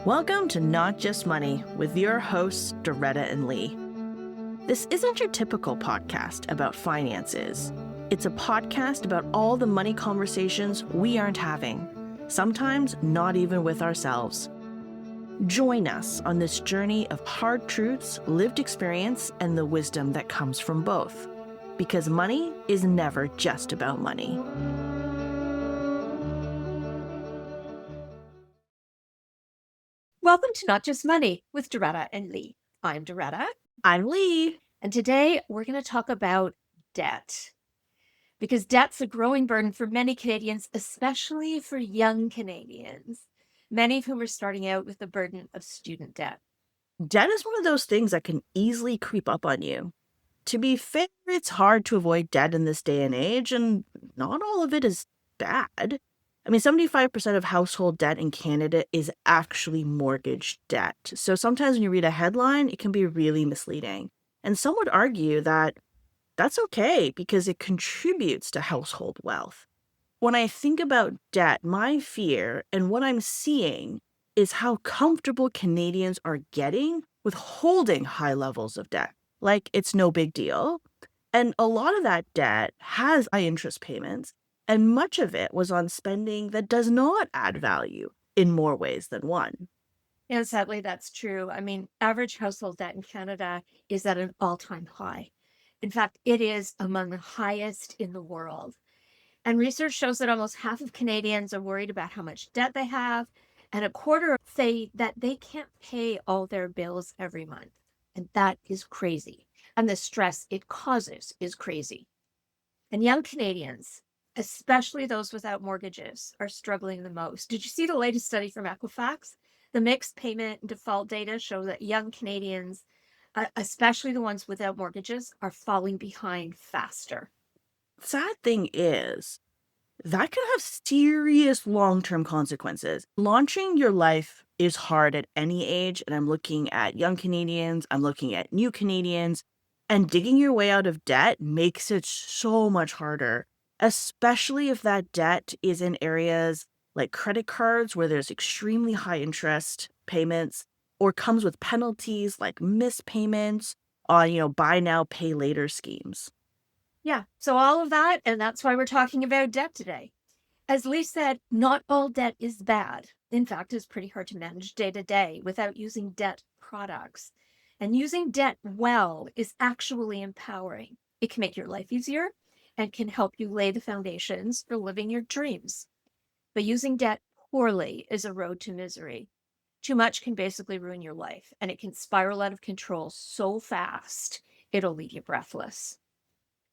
Welcome to Not Just Money with your hosts, Doretta and Lee. This isn't your typical podcast about finances. It's a podcast about all the money conversations we aren't having, sometimes not even with ourselves. Join us on this journey of hard truths, lived experience, and the wisdom that comes from both. Because money is never just about money. Welcome to Not Just Money with Doretta and Lee. I'm Doretta, I'm Lee. and today we're going to talk about debt. Because debt's a growing burden for many Canadians, especially for young Canadians, many of whom are starting out with the burden of student debt. Debt is one of those things that can easily creep up on you. To be fair, it's hard to avoid debt in this day and age, and not all of it is bad. 75% of household debt in Canada is actually mortgage debt. So sometimes when you read a headline, it can be really misleading. And some would argue that that's okay because it contributes to household wealth. When I think about debt, my fear and what I'm seeing is how comfortable Canadians are getting with holding high levels of debt. Like it's no big deal. And a lot of that debt has high interest payments, and much of it was on spending that does not add value in more ways than one. And sadly, that's true. Average household debt in Canada is at an all-time high. In fact, it is among the highest in the world. And research shows that almost half of Canadians are worried about how much debt they have, and a quarter say that they can't pay all their bills every month. And that is crazy. And the stress it causes is crazy. And young Canadians, especially those without mortgages, are struggling the most. Did you see the latest study from Equifax? The mixed payment and default data show that young Canadians, especially the ones without mortgages, are falling behind faster. Sad thing is, that can have serious long-term consequences. Launching your life is hard at any age, and I'm looking at young Canadians, I'm looking at new Canadians, and digging your way out of debt makes it so much harder, especially if that debt is in areas like credit cards where there's extremely high interest payments or comes with penalties like missed payments on, buy now, pay later schemes. Yeah, so all of that, and that's why we're talking about debt today. As Lee said, not all debt is bad. In fact, it's pretty hard to manage day to day without using debt products. And using debt well is actually empowering. It can make your life easier and can help you lay the foundations for living your dreams. But using debt poorly is a road to misery. Too much can basically ruin your life, and it can spiral out of control so fast, it'll leave you breathless.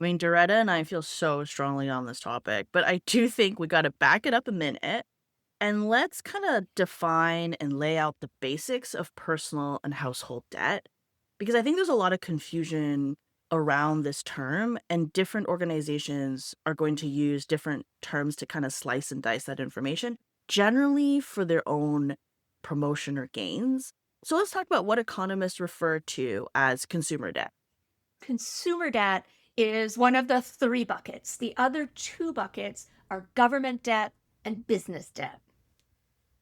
Doretta and I feel so strongly on this topic, but I do think we got to back it up a minute and let's kind of define and lay out the basics of personal and household debt, because I think there's a lot of confusion around this term, and different organizations are going to use different terms to kind of slice and dice that information, generally for their own promotion or gains. So let's talk about what economists refer to as consumer debt. Consumer debt is one of the three buckets. The other two buckets are government debt and business debt.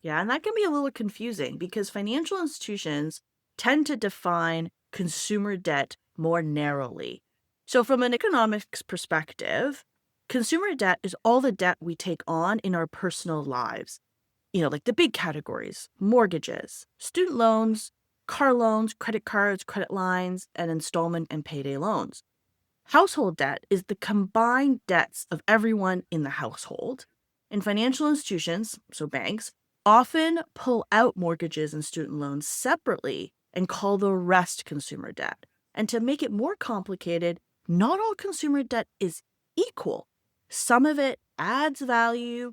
Yeah, and that can be a little confusing because financial institutions tend to define consumer debt more narrowly. So, from an economics perspective, consumer debt is all the debt we take on in our personal lives. Like the big categories: mortgages, student loans, car loans, credit cards, credit lines, and installment and payday loans. Household debt is the combined debts of everyone in the household. And financial institutions, so banks, often pull out mortgages and student loans separately and call the rest consumer debt. And to make it more complicated, not all consumer debt is equal. Some of it adds value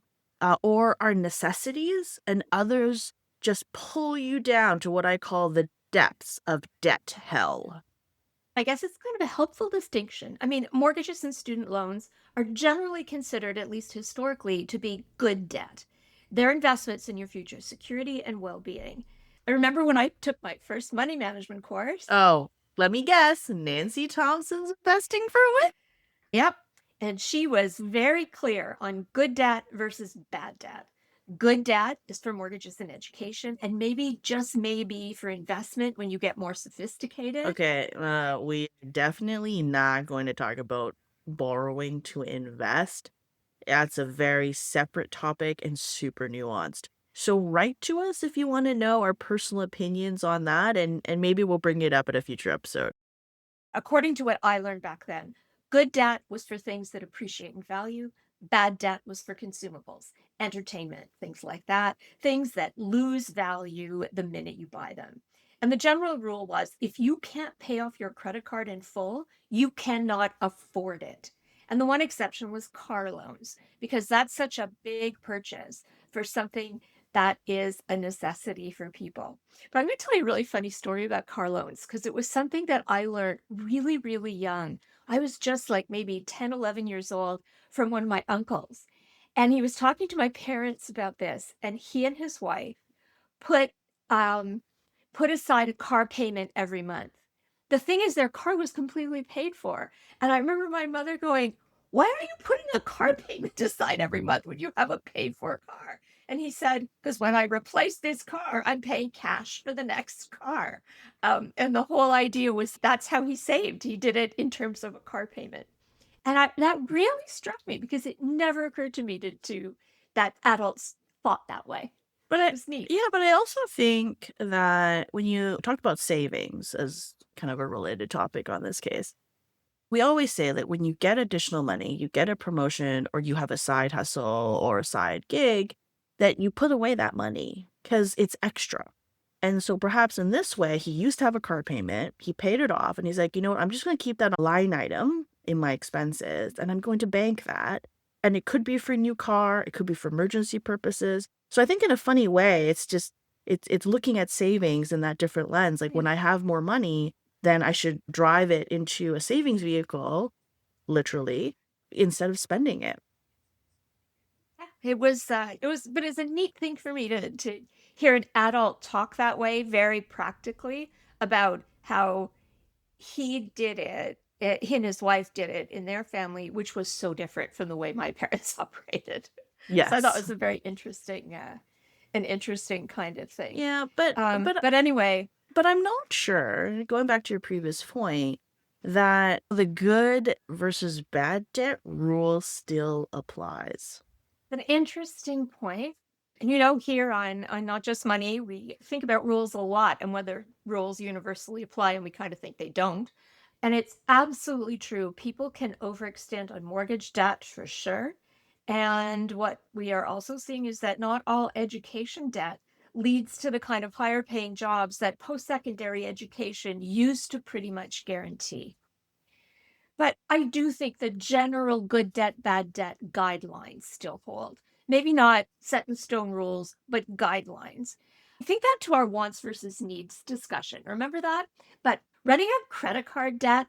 or are necessities, and others just pull you down to what I call the depths of debt hell. I guess it's kind of a helpful distinction. Mortgages and student loans are generally considered, at least historically, to be good debt. They're investments in your future security and well being. I remember when I took my first money management course. Oh, let me guess. Nancy Thompson's investing for what? Yep. And she was very clear on good debt versus bad debt. Good debt is for mortgages and education, and maybe, just maybe, for investment when you get more sophisticated. Okay, we definitely not going to talk about borrowing to invest. That's a very separate topic and super nuanced. So write to us if you want to know our personal opinions on that, and maybe we'll bring it up at a future episode. According to what I learned back then, good debt was for things that appreciate in value. Bad debt was for consumables, entertainment, things like that, things that lose value the minute you buy them. And the general rule was if you can't pay off your credit card in full, you cannot afford it. And the one exception was car loans, because that's such a big purchase for something that is a necessity for people. But I'm going to tell you a really funny story about car loans because it was something that I learned really, really young. I was just like maybe 10, 11 years old from one of my uncles. And he was talking to my parents about this. And he and his wife put um, put aside a car payment every month. The thing is, their car was completely paid for. And I remember my mother going, "Why are you putting a car payment aside every month when you have a paid for car?" And he said, "Because when I replace this car, I'm paying cash for the next car." And the whole idea was that's how he saved. He did it in terms of a car payment. And that really struck me because it never occurred to me to that adults thought that way. But It was neat. yeah, but I also think that when you talk about savings as kind of a related topic on this case, we always say that when you get additional money, you get a promotion or you have a side hustle or a side gig, that you put away that money because it's extra. And so perhaps in this way, he used to have a car payment, he paid it off, and he's like, you know what, I'm just going to keep that line item in my expenses and I'm going to bank that. And it could be for a new car, it could be for emergency purposes. So I think in a funny way, it's just it's looking at savings in that different lens. Like when Yeah. I have more money, then I should drive it into a savings vehicle, literally, instead of spending it. But it's a neat thing for me to hear an adult talk that way, very practically, about how he did it. He and his wife did it in their family, which was so different from the way my parents operated. So I thought it Yes. was an interesting kind of thing. Yeah, but But anyway, but I'm not sure, going back to your previous point, that the good versus bad debt rule still applies. an interesting point. And here on Not Just Money, we think about rules a lot and whether rules universally apply, and we kind of think they don't. And it's absolutely true. People can overextend on mortgage debt for sure. And what we are also seeing is that not all education debt leads to the kind of higher paying jobs that post secondary education used to pretty much guarantee. But I do think the general good debt, bad debt guidelines still hold. Maybe not set in stone rules, but guidelines. I think that to our wants versus needs discussion. Remember that? But running up credit card debt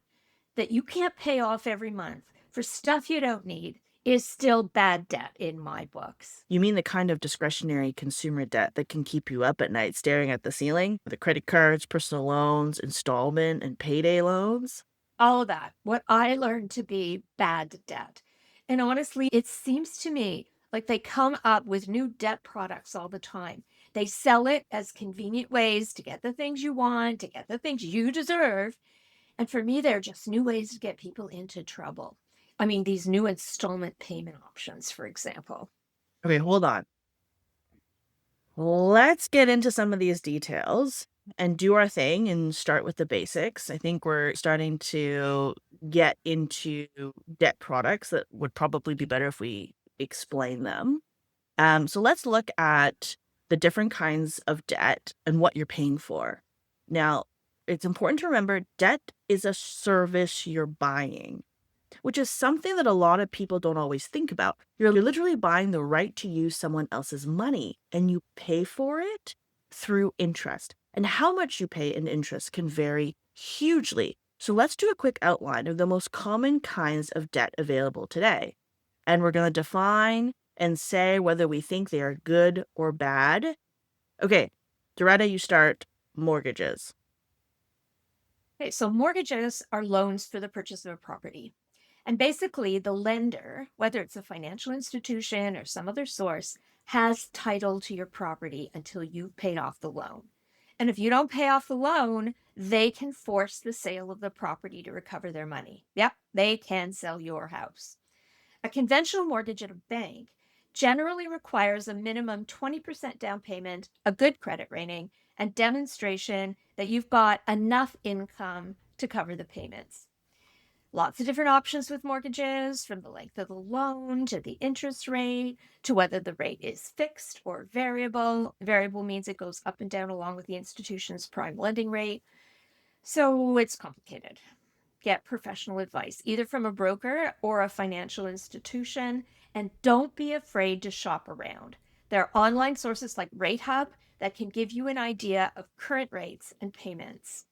that you can't pay off every month for stuff you don't need is still bad debt in my books. You mean the kind of discretionary consumer debt that can keep you up at night staring at the ceiling? The credit cards, personal loans, installment, and payday loans? All of that, what I learned to be bad debt. And honestly, it seems to me like they come up with new debt products all the time. They sell it as convenient ways to get the things you want, to get the things you deserve. And for me, they're just new ways to get people into trouble. I mean, these new installment payment options, for example. Okay, hold on. Let's get into some of these details and do our thing and start with the basics. I think we're starting to get into debt products that would probably be better if we explain them. So let's look at the different kinds of debt and what you're paying for. Now, it's important to remember debt is a service you're buying, which is something that a lot of people don't always think about. You're literally buying the right to use someone else's money and you pay for it through interest. And how much you pay in interest can vary hugely. So let's do a quick outline of the most common kinds of debt available today. And we're going to define and say whether we think they are good or bad. Okay, Doretta, you start. Mortgages. Okay, so mortgages are loans for the purchase of a property. And basically, the lender, whether it's a financial institution or some other source, has title to your property until you've paid off the loan. And if you don't pay off the loan, they can force the sale of the property to recover their money. Yep, they can sell your house. A conventional mortgage at a bank generally requires a minimum 20% down payment, a good credit rating, and demonstration that you've got enough income to cover the payments. Lots of different options with mortgages, from the length of the loan to the interest rate to whether the rate is fixed or variable. Variable means it goes up and down along with the institution's prime lending rate. So it's complicated. Get professional advice, either from a broker or a financial institution, and don't be afraid to shop around. There are online sources like RateHub that can give you an idea of current rates and payments.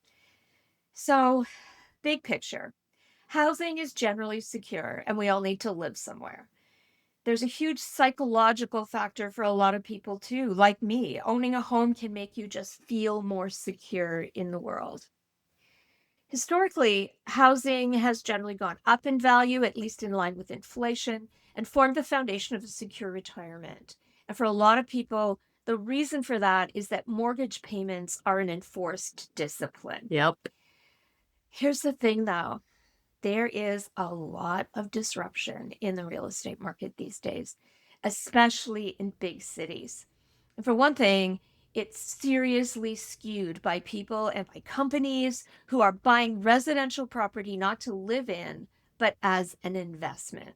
So, big picture, housing is generally secure and we all need to live somewhere. There's a huge psychological factor for a lot of people too, like me. Owning a home can make you just feel more secure in the world. Historically, housing has generally gone up in value, at least in line with inflation, and formed the foundation of a secure retirement. And for a lot of people, the reason for that is that mortgage payments are an enforced discipline. Yep. Here's the thing though, there is a lot of disruption in the real estate market these days, especially in big cities. And for one thing, it's seriously skewed by people and by companies who are buying residential property not to live in, but as an investment.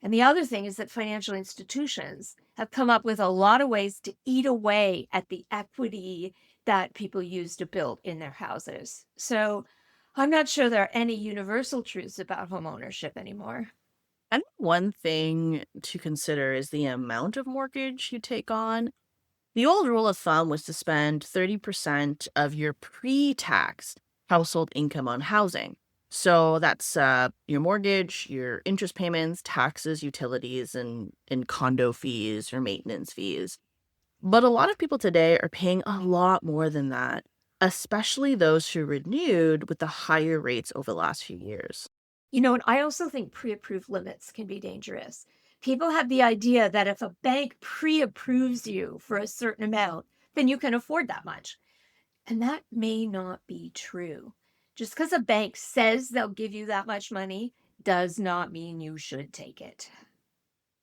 And the other thing is that financial institutions have come up with a lot of ways to eat away at the equity that people use to build in their houses. So I'm not sure there are any universal truths about home ownership anymore. And one thing to consider is the amount of mortgage you take on. The old rule of thumb was to spend 30% of your pre-tax household income on housing. So that's your mortgage, your interest payments, taxes, utilities, and condo fees or maintenance fees. But a lot of people today are paying a lot more than that, especially those who renewed with the higher rates over the last few years. And I also think pre approved limits can be dangerous. People have the idea that if a bank pre approves you for a certain amount, then you can afford that much. And that may not be true. Just because a bank says they'll give you that much money does not mean you should take it.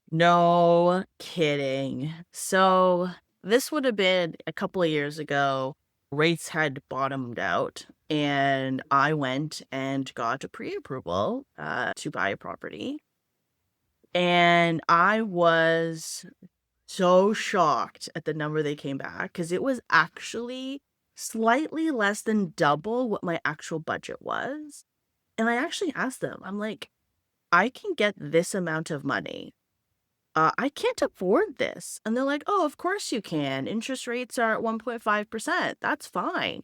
No kidding. So this would have been a couple of years ago. Rates had bottomed out, and I went and got a pre-approval to buy a property. And I was so shocked at the number they came back because it was actually slightly less than double what my actual budget was. And I actually asked them, I'm like, I can get this amount of money. I can't afford this. And they're like, oh, of course you can. Interest rates are at 1.5%. That's fine.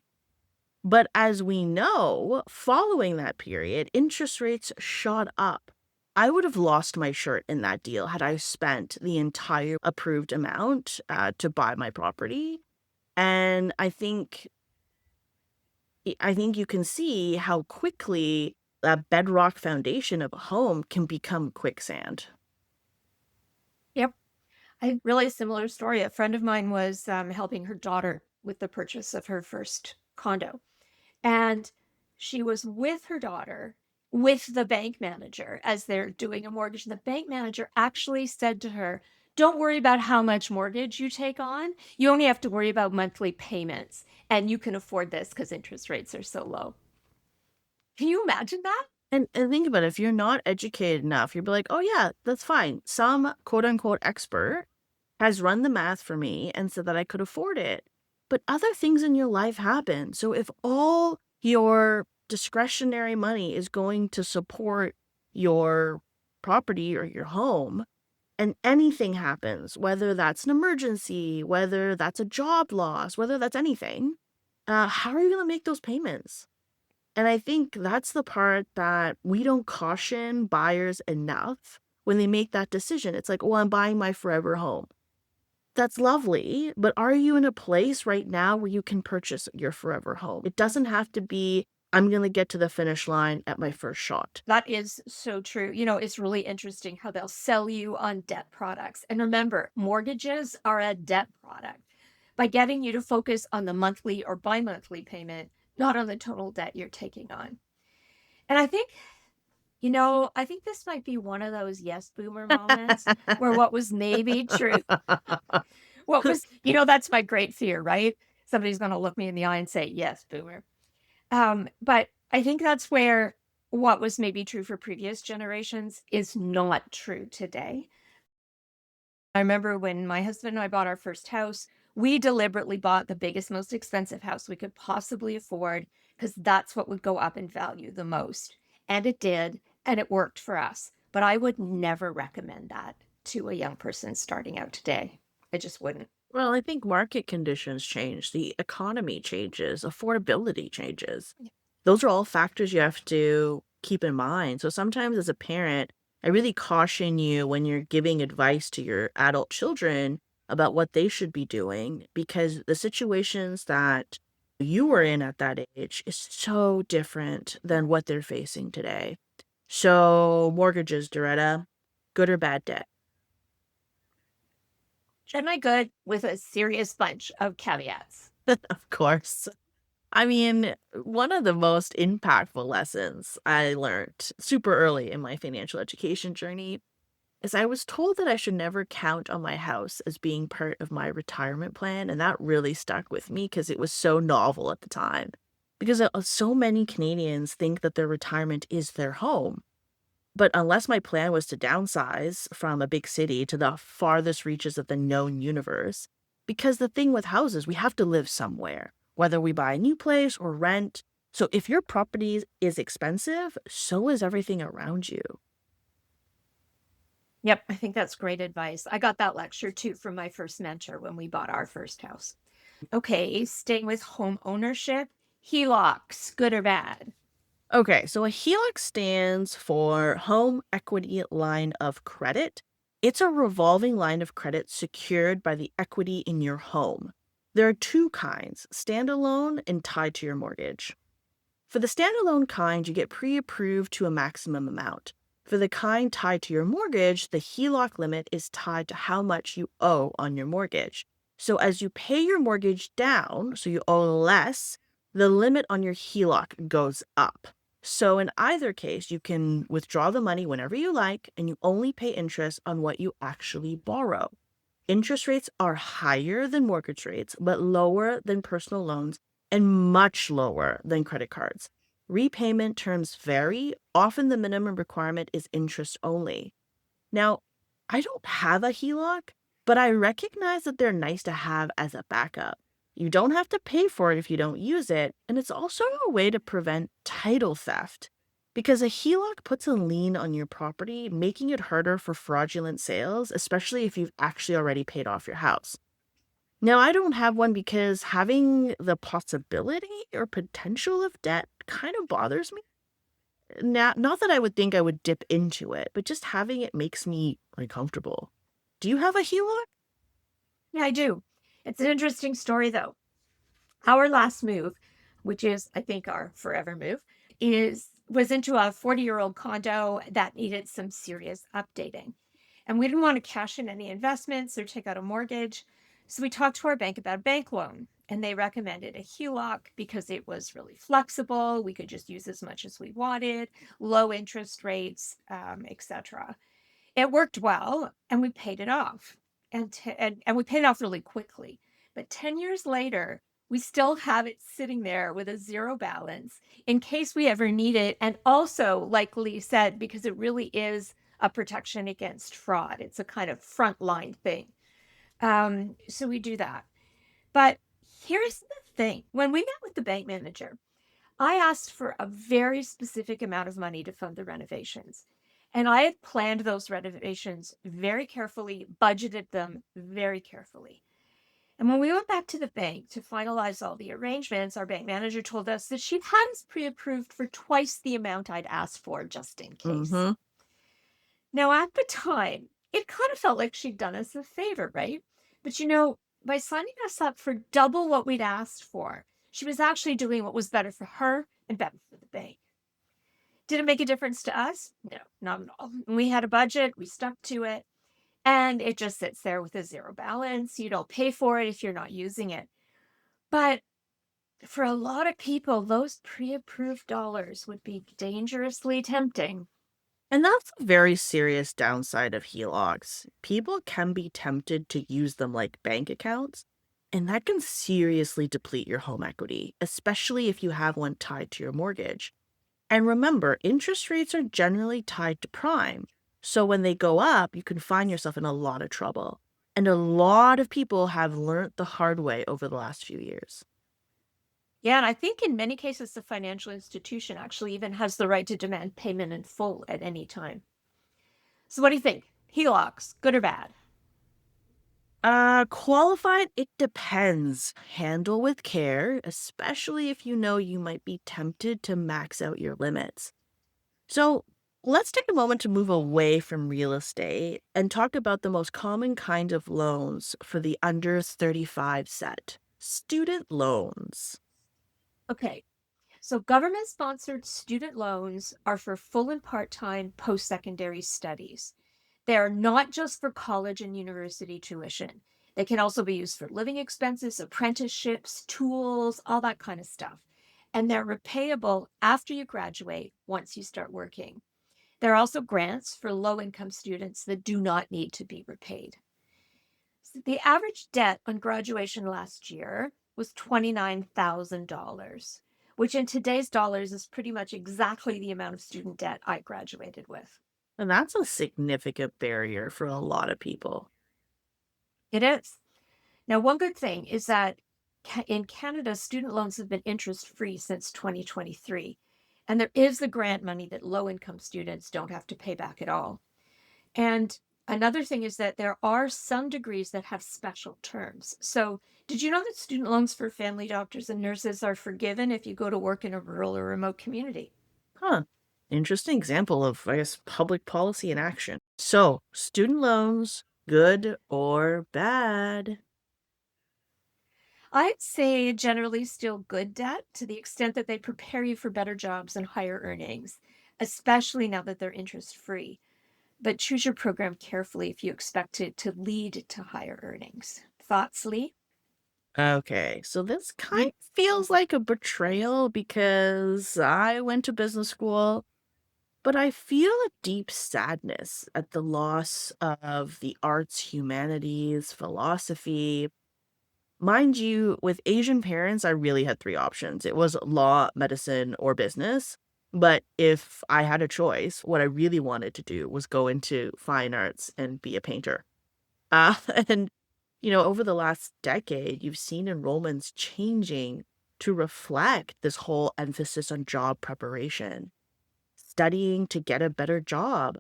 But as we know, following that period, interest rates shot up. I would have lost my shirt in that deal had I spent the entire approved amount to buy my property. And I think you can see how quickly that bedrock foundation of a home can become quicksand. Yep. I have really a similar story. A friend of mine was helping her daughter with the purchase of her first condo. And she was with her daughter, with the bank manager as they're doing a mortgage. And the bank manager actually said to her, don't worry about how much mortgage you take on. You only have to worry about monthly payments. And you can afford this because interest rates are so low. Can you imagine that? And think about it, if you're not educated enough, you'll be like, oh, yeah, that's fine. Some quote unquote expert has run the math for me and said that I could afford it. But other things in your life happen. So if all your discretionary money is going to support your property or your home, and anything happens, whether that's an emergency, whether that's a job loss, whether that's anything, how are you going to make those payments? And I think that's the part that we don't caution buyers enough when they make that decision. It's like, well, I'm buying my forever home. That's lovely, but are you in a place right now where you can purchase your forever home? It doesn't have to be I'm going to get to the finish line at my first shot. That is so true. It's really interesting how they'll sell you on debt products. And remember, mortgages are a debt product by getting you to focus on the monthly or bi-monthly payment, not on the total debt you're taking on. And I think this might be one of those yes boomer moments where what was maybe true, that's my great fear, right? Somebody's going to look me in the eye and say, yes, boomer. But I think that's where what was maybe true for previous generations is not true today. I remember when my husband and I bought our first house, we deliberately bought the biggest, most expensive house we could possibly afford because that's what would go up in value the most. And it did, and it worked for us. But I would never recommend that to a young person starting out today. I just wouldn't. Well, I think market conditions change, the economy changes, affordability changes. Those are all factors you have to keep in mind. So sometimes as a parent, I really caution you when you're giving advice to your adult children about what they should be doing because the situations that you were in at that age is so different than what they're facing today. So mortgages, Doretta, good or bad debt? Am I good with a serious bunch of caveats? Of course. I mean, one of the most impactful lessons I learned super early in my financial education journey is I was told that I should never count on my house as being part of my retirement plan. And that really stuck with me because it was so novel at the time. Because so many Canadians think that their retirement is their home. But unless my plan was to downsize from a big city to the farthest reaches of the known universe, because the thing with houses, we have to live somewhere, whether we buy a new place or rent. So if your property is expensive, so is everything around you. Yep, I think that's great advice. I got that lecture too from my first mentor when we bought our first house. Okay, staying with home ownership, HELOCs, good or bad? Okay, so a HELOC stands for Home Equity Line of Credit. It's a revolving line of credit secured by the equity in your home. There are two kinds, standalone and tied to your mortgage. For the standalone kind, you get pre-approved to a maximum amount. For the kind tied to your mortgage, the HELOC limit is tied to how much you owe on your mortgage. So as you pay your mortgage down, so you owe less, the limit on your HELOC goes up. So in either case, you can withdraw the money whenever you like, and you only pay interest on what you actually borrow. Interest rates are higher than mortgage rates, but lower than personal loans and much lower than credit cards. Repayment terms vary. Often the minimum requirement is interest only. Now, I don't have a HELOC, but I recognize that they're nice to have as a backup. You don't have to pay for it if you don't use it, and it's also a way to prevent title theft. Because a HELOC puts a lien on your property, making it harder for fraudulent sales, especially if you've actually already paid off your house. Now, I don't have one because having the possibility or potential of debt kind of bothers me. Now, not that I would think I would dip into it, but just having it makes me uncomfortable. Do you have a HELOC? Yeah, I do. It's an interesting story though. Our last move, which is I think our forever move, is was into a 40-year-old condo that needed some serious updating. And we didn't want to cash in any investments or take out a mortgage. So we talked to our bank about a bank loan, and they recommended a HELOC because it was really flexible. We could just use as much as we wanted, low interest rates, etc. It worked well, and we paid it off, and we paid it off really quickly. But 10 years later, we still have it sitting there with a zero balance in case we ever need it. And also, like Lee said, because it really is a protection against fraud. It's a kind of frontline thing. So we do that. But here's the thing. When we met with the bank manager, I asked for a very specific amount of money to fund the renovations. And I had planned those renovations very carefully, budgeted them very carefully. And when we went back to the bank to finalize all the arrangements, our bank manager told us that she'd had us pre approved for twice the amount I'd asked for just in case. Mm-hmm. Now, at the time, it kind of felt like she'd done us a favor, right? But by signing us up for double what we'd asked for, she was actually doing what was better for her and better bank. Did it make a difference to us? No, not at all. We had a budget, we stuck to it, and it just sits there with a zero balance. You don't pay for it if you're not using it. But for a lot of people, those pre-approved dollars would be dangerously tempting. And that's a very serious downside of HELOCs. People can be tempted to use them like bank accounts, and that can seriously deplete your home equity, especially if you have one tied to your mortgage. And remember, interest rates are generally tied to prime. So when they go up, you can find yourself in a lot of trouble. And a lot of people have learned the hard way over the last few years. Yeah, and I think in many cases, the financial institution actually even has the right to demand payment in full at any time. So, what do you think? HELOCs, good or bad? Qualified, it depends. Handle with care, especially if you know you might be tempted to max out your limits. So, let's take a moment to move away from real estate and talk about the most common kind of loans for the under 35 set student loans. Okay, so government sponsored student loans are for full and part time post secondary studies. They are not just for college and university tuition. They can also be used for living expenses, apprenticeships, tools, all that kind of stuff. And they're repayable after you graduate once you start working. There are also grants for low income students that do not need to be repaid. So the average debt on graduation last year was $29,000, which in today's dollars is pretty much exactly the amount of student debt I graduated with. And that's a significant barrier for a lot of people. It is. Now, one good thing is that in Canada, student loans have been interest free since 2023. And there is the grant money that low income students don't have to pay back at all. And another thing is that there are some degrees that have special terms. So, did you know that student loans for family doctors and nurses are forgiven if you go to work in a rural or remote community? Huh. Interesting example of, I guess, public policy in action. So, student loans, good or bad? I'd say generally still good debt to the extent that they prepare you for better jobs and higher earnings, especially now that they're interest free. But choose your program carefully if you expect it to lead to higher earnings. Thoughts, Lee? Okay, so this kind of feels like a betrayal because I went to business school, but I feel a deep sadness at the loss of the arts, humanities, philosophy. Mind you, with Asian parents, I really had three options. It was law, medicine, or business. But if I had a choice, what I really wanted to do was go into fine arts and be a painter. Uh, and, over the last decade, you've seen enrollments changing to reflect this whole emphasis on job preparation, studying to get a better job.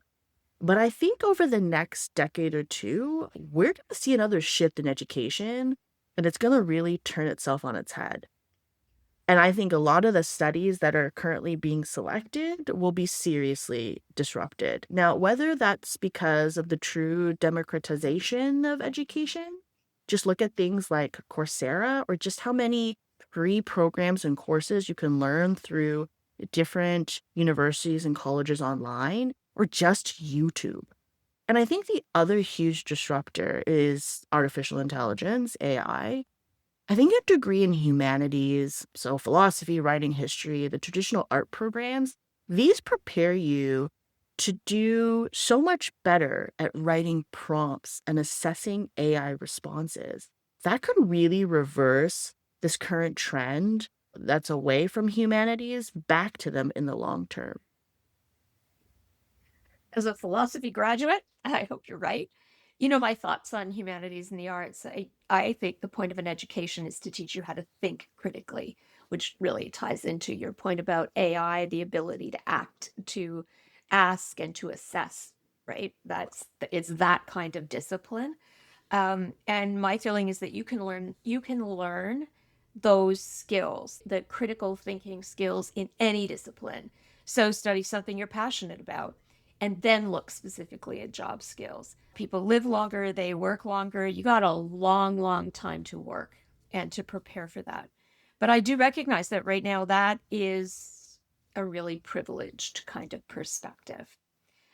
But I think over the next decade or two, we're going to see another shift in education, and it's going to really turn itself on its head. And I think a lot of the studies that are currently being selected will be seriously disrupted. Now, whether that's because of the true democratization of education, just look at things like Coursera or just how many free programs and courses you can learn through different universities and colleges online, or just YouTube. And I think the other huge disruptor is artificial intelligence, AI. I think a degree in humanities, so philosophy, writing, history, the traditional art programs, these prepare you to do so much better at writing prompts and assessing AI responses. That could really reverse this current trend that's away from humanities back to them in the long term. As a philosophy graduate, I hope you're right. You know my thoughts on humanities and the arts. I think the point of an education is to teach you how to think critically, which really ties into your point about AI, the ability to act, to ask, and to assess, right? It's that kind of discipline. And my feeling is that you can learn those skills, the critical thinking skills in any discipline. So study something you're passionate about and then look specifically at job skills. People live longer, they work longer. You got a long, long time to work and to prepare for that. But I do recognize that right now that is a really privileged kind of perspective.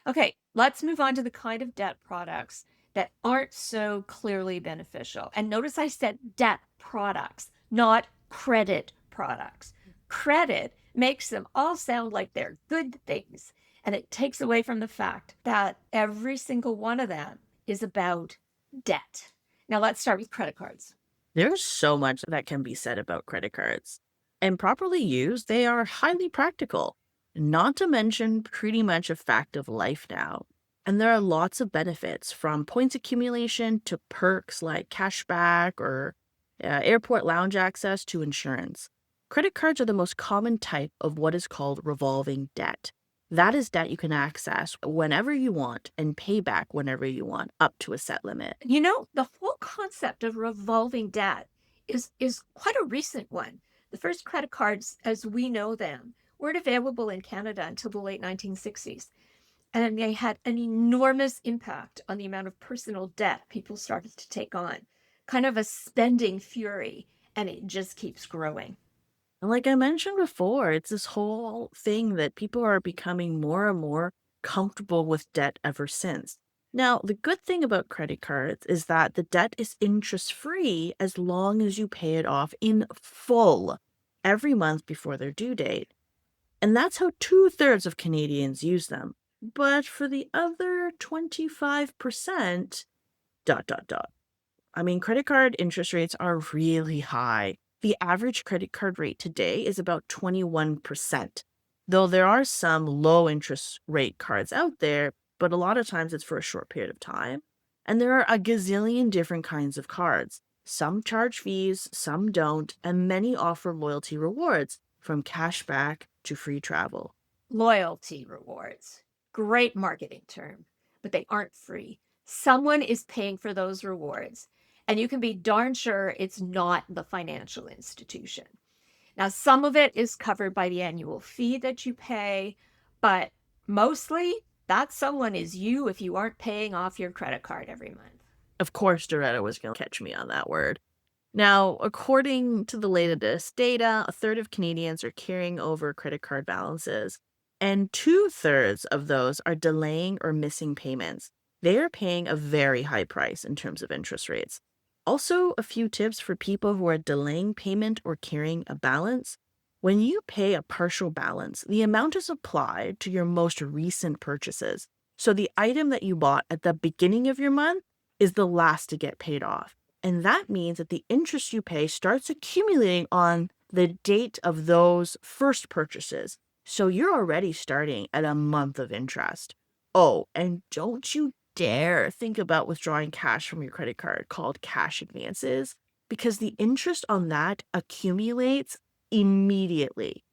Okay, let's move on to the kind of debt products that aren't so clearly beneficial. And notice I said debt products, not credit products. Credit makes them all sound like they're good things, and it takes away from the fact that every single one of them is about debt. Now, let's start with credit cards. There's so much that can be said about credit cards. And properly used, they are highly practical, not to mention pretty much a fact of life now. And there are lots of benefits from points accumulation to perks like cashback or airport lounge access to insurance. Credit cards are the most common type of what is called revolving debt. That is debt you can access whenever you want and pay back whenever you want, up to a set limit. You know, the whole concept of revolving debt is quite a recent one. The first credit cards, as we know them, weren't available in Canada until the late 1960s. And they had an enormous impact on the amount of personal debt people started to take on. Kind of a spending fury, and it just keeps growing. And like I mentioned before, it's this whole thing that people are becoming more and more comfortable with debt ever since. Now, the good thing about credit cards is that the debt is interest free as long as you pay it off in full every month before their due date. And that's how two-thirds of Canadians use them. But for the other 25%, dot, dot, dot. I mean, credit card interest rates are really high. The average credit card rate today is about 21%, though there are some low interest rate cards out there, but a lot of times it's for a short period of time. And there are a gazillion different kinds of cards. Some charge fees, some don't, and many offer loyalty rewards, from cashback to free travel. Loyalty rewards. Great marketing term, but they aren't free. Someone is paying for those rewards, and you can be darn sure it's not the financial institution. Now, some of it is covered by the annual fee that you pay, but mostly that someone is you if you aren't paying off your credit card every month. Of course, Doretta was going to catch me on that word. Now, according to the latest data, a third of Canadians are carrying over credit card balances, and two-thirds of those are delaying or missing payments. They are paying a very high price in terms of interest rates. Also, a few tips for people who are delaying payment or carrying a balance. When you pay a partial balance, the amount is applied to your most recent purchases. So the item that you bought at the beginning of your month is the last to get paid off. And that means that the interest you pay starts accumulating on the date of those first purchases. So you're already starting at a month of interest. Oh, and don't you dare think about withdrawing cash from your credit card called cash advances, because the interest on that accumulates immediately.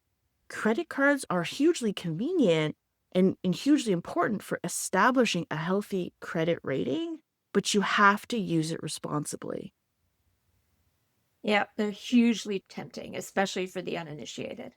Credit cards are hugely convenient and hugely important for establishing a healthy credit rating, but you have to use it responsibly. Yeah, they're hugely tempting, especially for the uninitiated.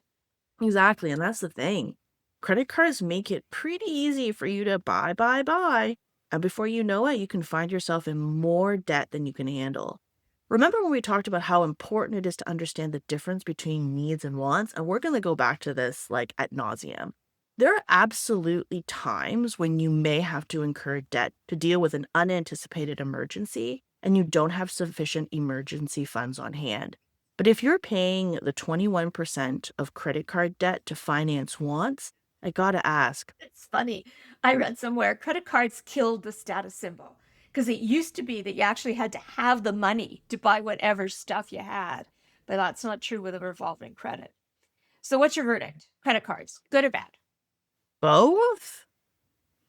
Exactly, and that's the thing. Credit cards make it pretty easy for you to buy, buy, buy. And before you know it, you can find yourself in more debt than you can handle. Remember when we talked about how important it is to understand the difference between needs and wants? And we're going to go back to this like ad nauseum. There are absolutely times when you may have to incur debt to deal with an unanticipated emergency and you don't have sufficient emergency funds on hand. But if you're paying the 21% of credit card debt to finance wants, I gotta ask, It's funny. I read somewhere credit cards killed the status symbol because it used to be that you actually had to have the money to buy whatever stuff you had. But that's not true with a revolving credit. So, what's your verdict? Credit cards, good or bad? both?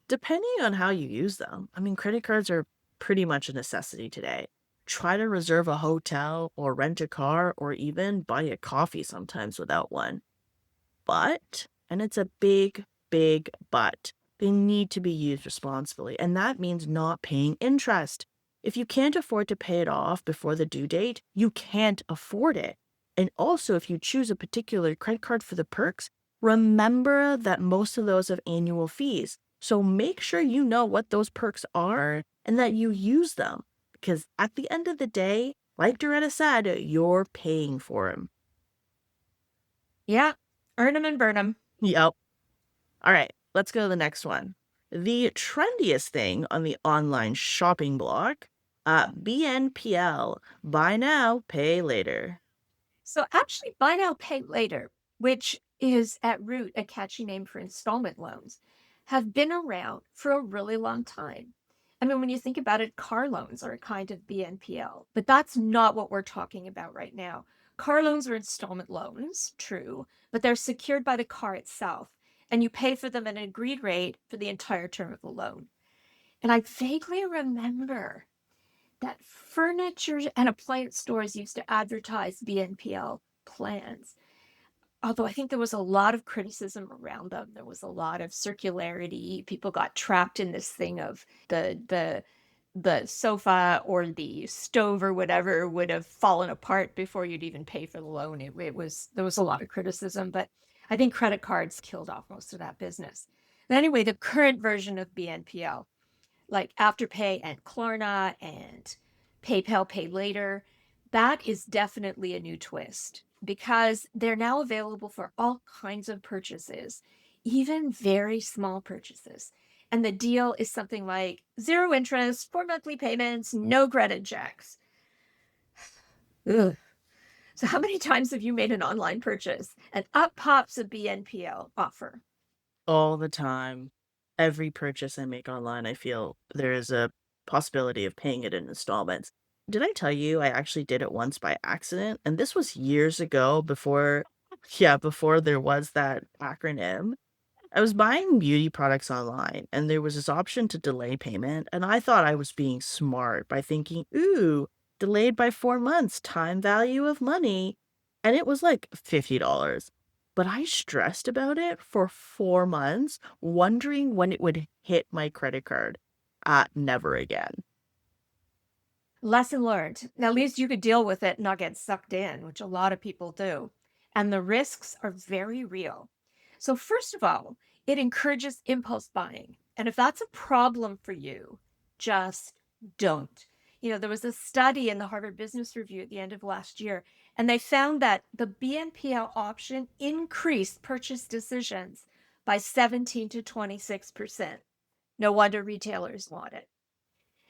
Depending on how you use them. I mean, credit cards are pretty much a necessity today. Try to reserve a hotel or rent a car or even buy a coffee sometimes without one. But, and it's a big, big but, they need to be used responsibly. And that means not paying interest. If you can't afford to pay it off before the due date, you can't afford it. And also, if you choose a particular credit card for the perks, remember that most of those have annual fees. So make sure you know what those perks are and that you use them. Because at the end of the day, like Doretta said, you're paying for them. Yeah, earn them and burn them. Yep. All right, let's go to the next one. The trendiest thing on the online shopping block, BNPL, buy now, pay later. So actually, buy now, pay later, which is at root a catchy name for installment loans, have been around for a really long time. I mean, when you think about it, car loans are a kind of BNPL, but that's not what we're talking about right now. Car loans are installment loans, true, but they're secured by the car itself, and you pay for them at an agreed rate for the entire term of the loan. And I vaguely remember that furniture and appliance stores used to advertise BNPL plans. Although I think there was a lot of criticism around them. There was a lot of circularity. People got trapped in this thing of the sofa or the stove or whatever would have fallen apart before you'd even pay for the loan. It was there was a lot of criticism, but I think credit cards killed off most of that business. But anyway, the current version of BNPL like Afterpay and Klarna and PayPal Pay Later, that is definitely a new twist because they're now available for all kinds of purchases, even very small purchases. And the deal is something like zero interest, 4 monthly payments, no credit checks. Ugh. So, how many times have you made an online purchase and up pops a BNPL offer? All the time. Every purchase I make online, I feel there is a possibility of paying it in installments. Did I tell you I actually did it once by accident? And this was years ago before, yeah, before there was that acronym. I was buying beauty products online, and there was this option to delay payment, and I thought I was being smart by thinking, "Ooh, delayed by 4 months, time value of money," and it was like $50. But I stressed about it for 4 months, wondering when it would hit my credit card. Never again. Lesson learned. At least you could deal with it and not get sucked in, which a lot of people do. And the risks are very real. So, first of all, it encourages impulse buying. And if that's a problem for you, just don't. There was a study in the Harvard Business Review at the end of last year, and they found that the BNPL option increased purchase decisions by 17 to 26%. No wonder retailers want it.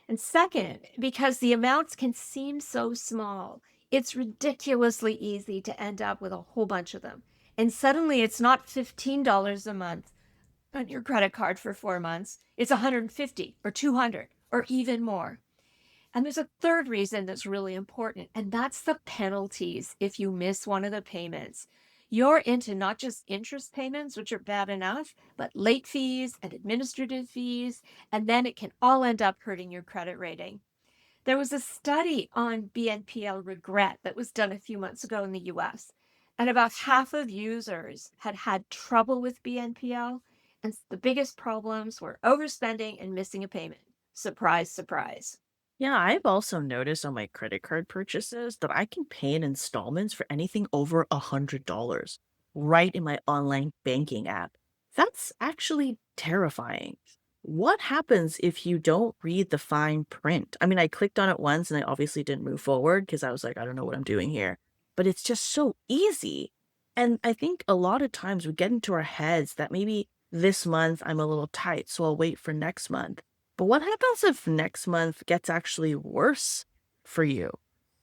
And second, because the amounts can seem so small, it's ridiculously easy to end up with a whole bunch of them. And suddenly it's not $15 a month on your credit card for 4 months, it's 150 or 200 or even more. And there's a third reason that's really important, and that's the penalties if you miss one of the payments. You're into not just interest payments, which are bad enough, but late fees and administrative fees, and then it can all end up hurting your credit rating. There was a study on BNPL regret that was done a few months ago in the US, and about half of users had had trouble with BNPL, and the biggest problems were overspending and missing a payment. Surprise, surprise. Yeah, I've also noticed on my credit card purchases that I can pay in installments for anything over $100 right in my online banking app. That's actually terrifying. What happens if you don't read the fine print? I mean, I clicked on it once and I obviously didn't move forward because I was like, I don't know what I'm doing here. But it's just so easy. And I think a lot of times we get into our heads that maybe this month I'm a little tight, so I'll wait for next month. But what happens if next month gets actually worse for you?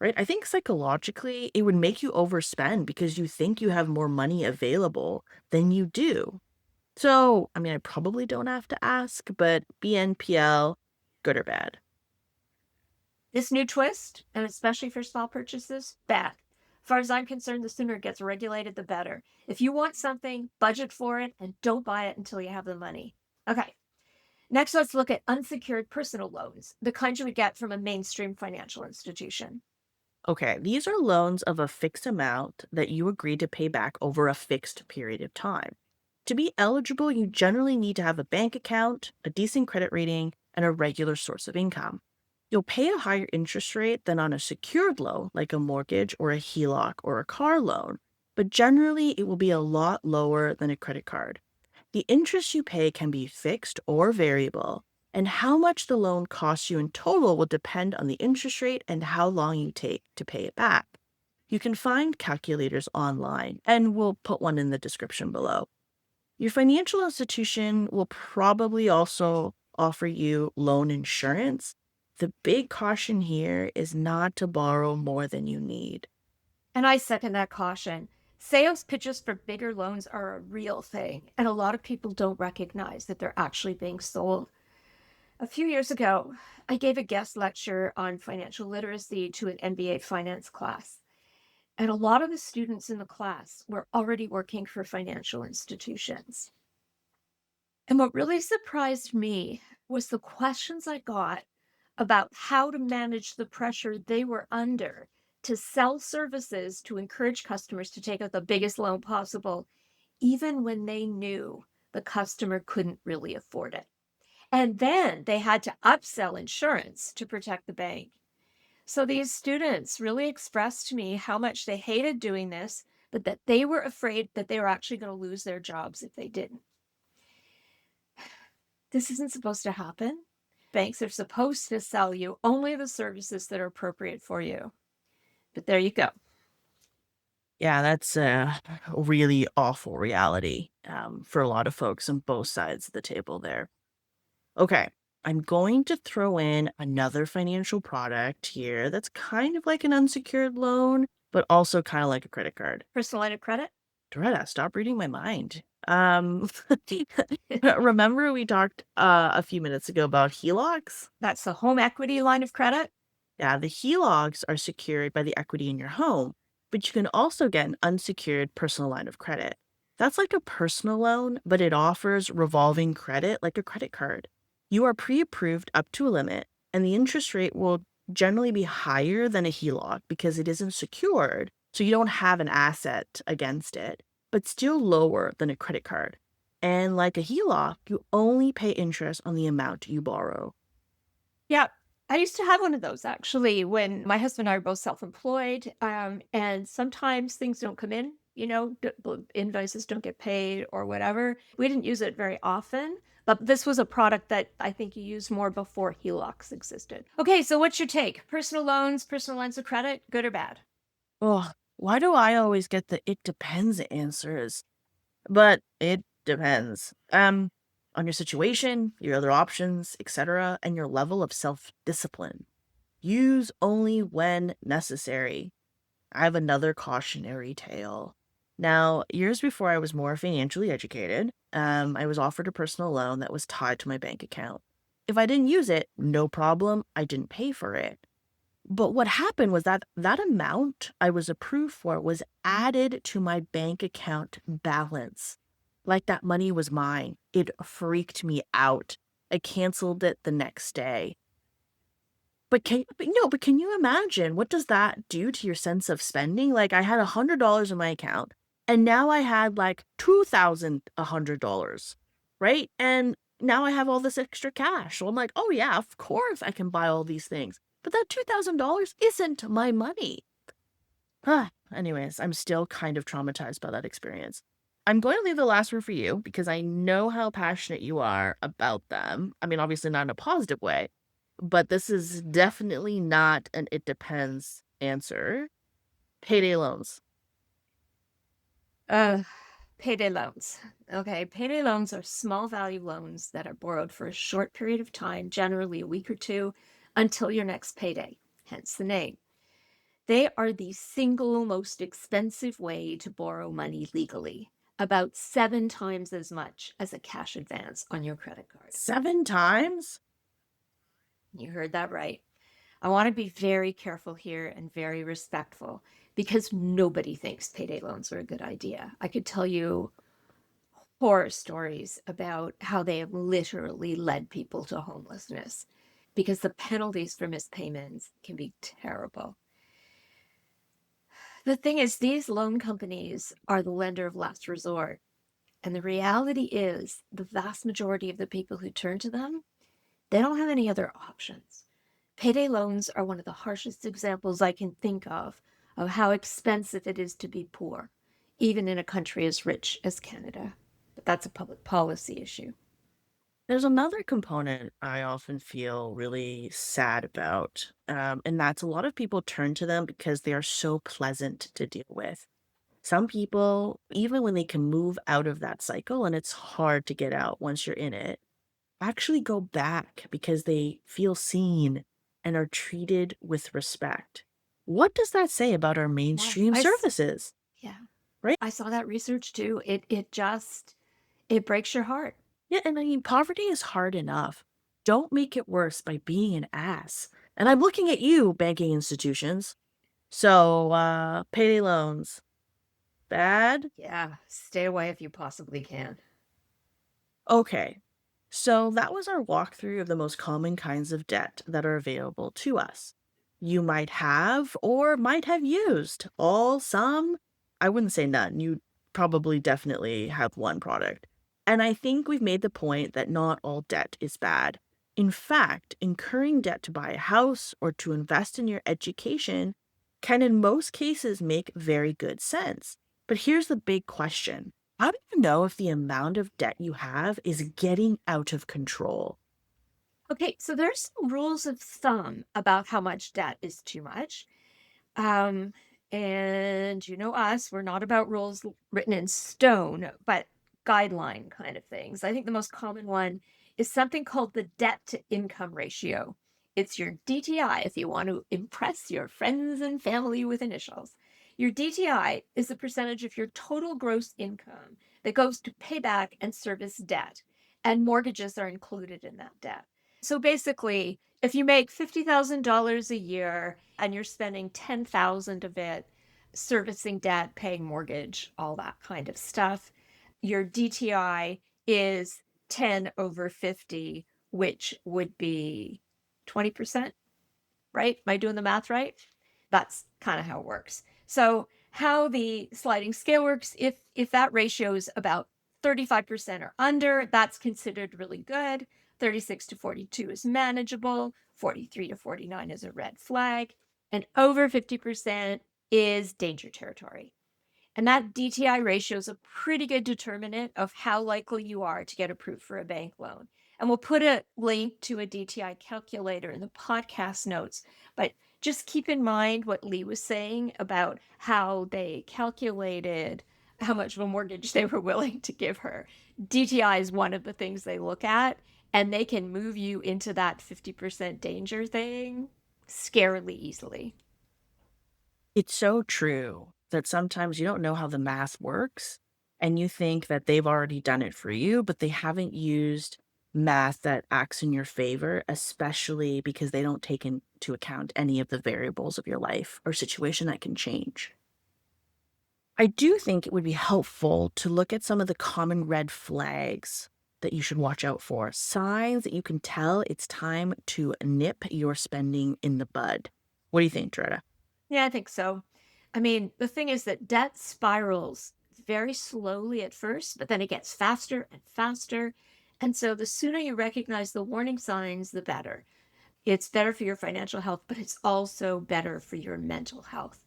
Right? I think psychologically it would make you overspend because you think you have more money available than you do. So, I mean, I probably don't have to ask, but BNPL, good or bad? This new twist, and especially for small purchases, bad. As far as I'm concerned, the sooner it gets regulated, the better. If you want something, budget for it and don't buy it until you have the money. Okay, next let's look at unsecured personal loans, the kind you would get from a mainstream financial institution. Okay, these are loans of a fixed amount that you agree to pay back over a fixed period of time. To be eligible, you generally need to have a bank account, a decent credit rating, and a regular source of income. You'll pay a higher interest rate than on a secured loan like a mortgage or a HELOC or a car loan, but generally it will be a lot lower than a credit card. The interest you pay can be fixed or variable, and how much the loan costs you in total will depend on the interest rate and how long you take to pay it back. You can find calculators online, and we'll put one in the description below. Your financial institution will probably also offer you loan insurance. The big caution here is not to borrow more than you need. And I second that caution. Sales pitches for bigger loans are a real thing, and a lot of people don't recognize that they're actually being sold. A few years ago, I gave a guest lecture on financial literacy to an MBA finance class. And a lot of the students in the class were already working for financial institutions. And what really surprised me was the questions I got about how to manage the pressure they were under to sell services to encourage customers to take out the biggest loan possible, even when they knew the customer couldn't really afford it. And then they had to upsell insurance to protect the bank. So these students really expressed to me how much they hated doing this, but that they were afraid that they were actually going to lose their jobs if they didn't. This isn't supposed to happen. Banks are supposed to sell you only the services that are appropriate for you. But there you go. Yeah, that's a really awful reality for a lot of folks on both sides of the table there. Okay, I'm going to throw in another financial product here that's kind of like an unsecured loan, but also kind of like a credit card. Personal line of credit, Doretta, stop reading my mind. Remember we talked a few minutes ago about HELOCs? that's the home equity line of credit. Yeah, the HELOCs are secured by the equity in your home, but you can also get an unsecured personal line of credit. That's like a personal loan, but it offers revolving credit like a credit card. You are pre approved up to a limit, and the interest rate will generally be higher than a HELOC because it isn't secured, so you don't have an asset against it, but still lower than a credit card. And like a HELOC, you only pay interest on the amount you borrow. Yeah. I used to have one of those actually when my husband and I were both self-employed. And sometimes things don't come in, invoices don't get paid or whatever. We didn't use it very often, but this was a product that I think you used more before HELOCs existed. Okay, so what's your take? Personal loans, personal lines of credit, good or bad? Oh, why do I always get the "it depends" answers? But it depends. On your situation, your other options, etc., and your level of self-discipline. Use only when necessary. I have another cautionary tale. Now, years before I was more financially educated, I was offered a personal loan that was tied to my bank account. If I didn't use it, no problem, I didn't pay for it. But what happened was that that amount I was approved for was added to my bank account balance. Like that money was mine. It freaked me out. I canceled it the next day. But can you imagine what does that do to your sense of spending? Like I had $100 in my account and now I had like $2,100, right? And now I have all this extra cash. So I'm like, oh yeah, of course I can buy all these things. But that $2,000 isn't my money. Anyways, I'm still kind of traumatized by that experience. I'm going to leave the last word for you because I know how passionate you are about them. I mean, obviously not in a positive way, but this is definitely not an "it depends" answer. Payday loans. Uh, Payday loans. Okay, payday loans are small value loans that are borrowed for a short period of time, generally a week or two, until your next payday, hence the name. They are the single most expensive way to borrow money legally, about 7 times as much as a cash advance on your credit card. 7 times? You heard that right. I want to be very careful here and very respectful because nobody thinks payday loans are a good idea. I could tell you horror stories about how they have literally led people to homelessness because the penalties for missed payments can be terrible. The thing is, these loan companies are the lender of last resort. And the reality is, the vast majority of the people who turn to them, they don't have any other options. Payday loans are one of the harshest examples I can think of how expensive it is to be poor, even in a country as rich as Canada. But that's a public policy issue. There's another component I often feel really sad about, and that's a lot of people turn to them because they are so pleasant to deal with. Some people, even when they can move out of that cycle, and it's hard to get out once you're in it, actually go back because they feel seen and are treated with respect. What does that say about our Yeah. mainstream services, Yeah. right? I saw that research too. It just it breaks your heart. Yeah, and I mean, poverty is hard enough. Don't make it worse by being an ass. And I'm looking at you, banking institutions. So, payday loans, bad? Yeah, stay away if you possibly can. Okay. So that was our walkthrough of the most common kinds of debt that are available to us. You might have or might have used all, some. I wouldn't say none. You probably definitely have one product. And I think we've made the point that not all debt is bad. In fact, incurring debt to buy a house or to invest in your education can, in most cases, make very good sense. But here's the big question: how do you know if the amount of debt you have is getting out of control? Okay, so there's some rules of thumb about how much debt is too much. Um, and you know us, we're not about rules written in stone, but guideline kind of things. I think the most common one is something called the debt to income ratio. It's your DTI if you want to impress your friends and family with initials. Your DTI is the percentage of your total gross income that goes to pay back and service debt, and mortgages are included in that debt. So basically, if you make $50,000 a year and you're spending 10,000 of it servicing debt, paying mortgage, all that kind of stuff, your DTI is 10 over 50, which would be 20%, right? Am I doing the math right? That's kind of how it works. So how the sliding scale works, if that ratio is about 35% or under, that's considered really good. 36 to 42 is manageable. 43 to 49 is a red flag. And over 50% is danger territory. And that DTI ratio is a pretty good determinant of how likely you are to get approved for a bank loan. And we'll put a link to a DTI calculator in the podcast notes. But just keep in mind what Lee was saying about how they calculated how much of a mortgage they were willing to give her. DTI is one of the things they look at, and they can move you into that 50% danger thing scarily easily. It's so true that sometimes you don't know how the math works and you think that they've already done it for you, but they haven't used math that acts in your favor, especially because they don't take into account any of the variables of your life or situation that can change. I do think it would be helpful to look at some of the common red flags that you should watch out for, signs that you can tell it's time to nip your spending in the bud. What do you think, Doretta? Yeah, I think so. I mean, the thing is that debt spirals very slowly at first, but then it gets faster and faster. And so the sooner you recognize the warning signs, the better. It's better for your financial health, but it's also better for your mental health.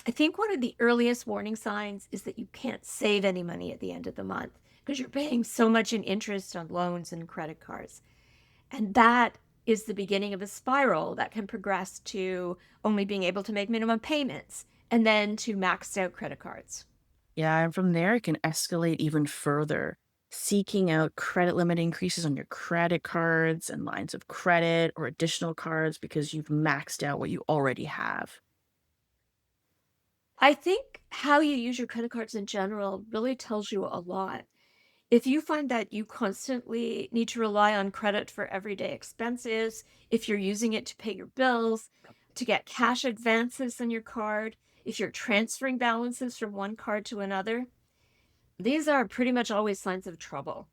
I think one of the earliest warning signs is that you can't save any money at the end of the month because you're paying so much in interest on loans and credit cards. And that is the beginning of a spiral that can progress to only being able to make minimum payments and then to maxed out credit cards. Yeah, and from there, it can escalate even further, seeking out credit limit increases on your credit cards and lines of credit or additional cards because you've maxed out what you already have. I think how you use your credit cards in general really tells you a lot. If you find that you constantly need to rely on credit for everyday expenses, if you're using it to pay your bills, to get cash advances on your card, if you're transferring balances from one card to another, these are pretty much always signs of trouble.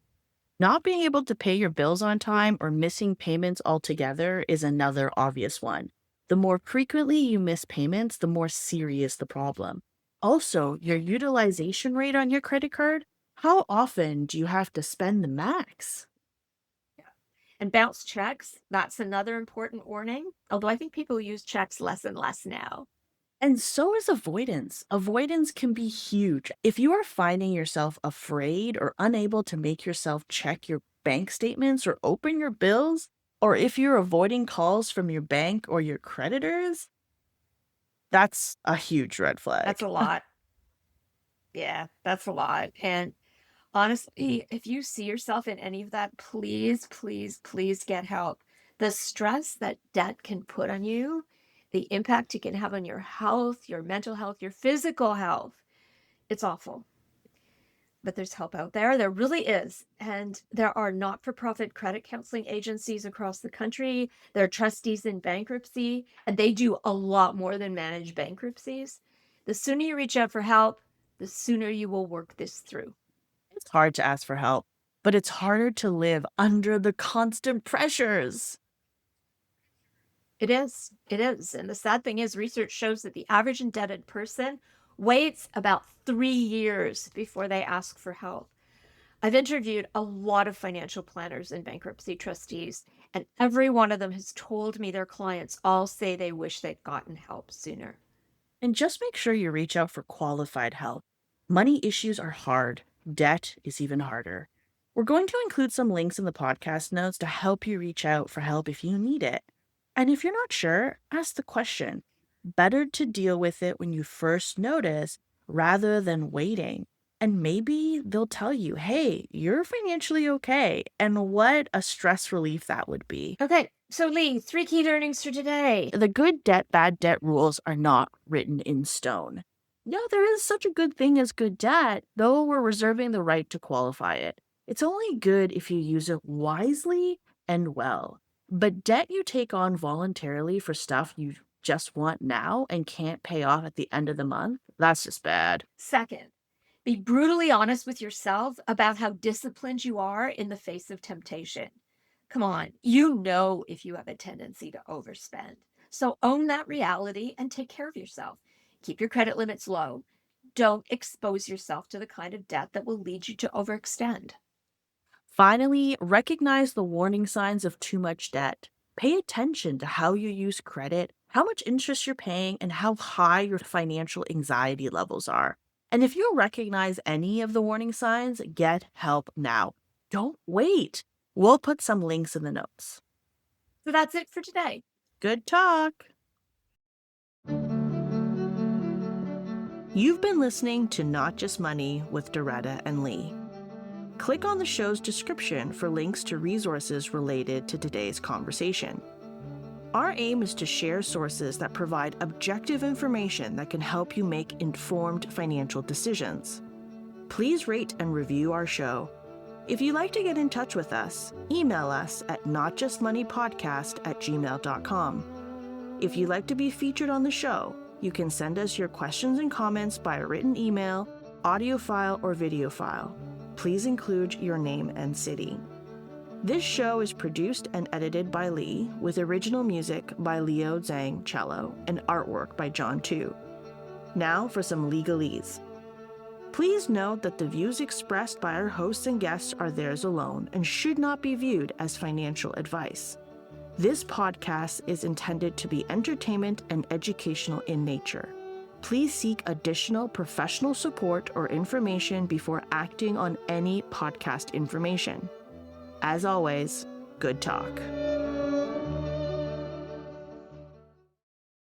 Not being able to pay your bills on time or missing payments altogether is another obvious one. The more frequently you miss payments, the more serious the problem. Also, your utilization rate on your credit card. How often do you have to spend the max? Yeah. And bounce checks, that's another important warning. Although I think people use checks less and less now. And so is avoidance. Avoidance can be huge. If you are finding yourself afraid or unable to make yourself check your bank statements or open your bills, or if you're avoiding calls from your bank or your creditors, that's a huge red That's flag. a lot. Yeah, that's a lot. And honestly, if you see yourself in any of that, please, please, please get help. The stress that debt can put on you, the impact it can have on your health, your mental health, your physical health, it's awful. But there's help out there. There really is. And there are not for profit credit counseling agencies across the country. There are trustees in bankruptcy, and they do a lot more than manage bankruptcies. The sooner you reach out for help, the sooner you will work this through. It's hard to ask for help, but it's harder to live under the constant pressures. It is. It is. And the sad thing is, research shows that the average indebted person waits about 3 years before they ask for help. I've interviewed a lot of financial planners and bankruptcy trustees, and every one of them has told me their clients all say they wish they'd gotten help sooner. And just make sure you reach out for qualified help. Money issues are hard, debt is even harder. We're going to include some links in the podcast notes to help you reach out for help if you need it. And if you're not sure, ask the question. Better to deal with it when you first notice rather than waiting. And maybe they'll tell you, hey, you're financially okay. And what a stress relief that would be. Okay, so Lee, 3 key learnings for today. The good debt, bad debt rules are not written in stone. No, there is such a good thing as good debt, though we're reserving the right to qualify it. It's only good if you use it wisely and well. But debt you take on voluntarily for stuff you just want now and can't pay off at the end of the month, that's just bad. Second, be brutally honest with yourself about how disciplined you are in the face of temptation. Come on, you know if you have a tendency to overspend. So own that reality and take care of yourself. Keep your credit limits low. Don't expose yourself to the kind of debt that will lead you to overextend. Finally, recognize the warning signs of too much debt. Pay attention to how you use credit, how much interest you're paying, and how high your financial anxiety levels are. And if you recognize any of the warning signs, get help now. Don't wait. We'll put some links in the notes. So that's it for today. Good talk. You've been listening to Not Just Money with Doretta and Lee. Click on the show's description for links to resources related to today's conversation. Our aim is to share sources that provide objective information that can help you make informed financial decisions. Please rate and review our show. If you'd like to get in touch with us, email us at notjustmoneypodcast@gmail.com. If you'd like to be featured on the show, you can send us your questions and comments by a written email, audio file, or video file. Please include your name and city. This show is produced and edited by Lee, with original music by Leo Zhang cello and artwork by John Tu. Now for some legalese. Please note that the views expressed by our hosts and guests are theirs alone and should not be viewed as financial advice. This podcast is intended to be entertainment and educational in nature. Please seek additional professional support or information before acting on any podcast information. As always, good talk.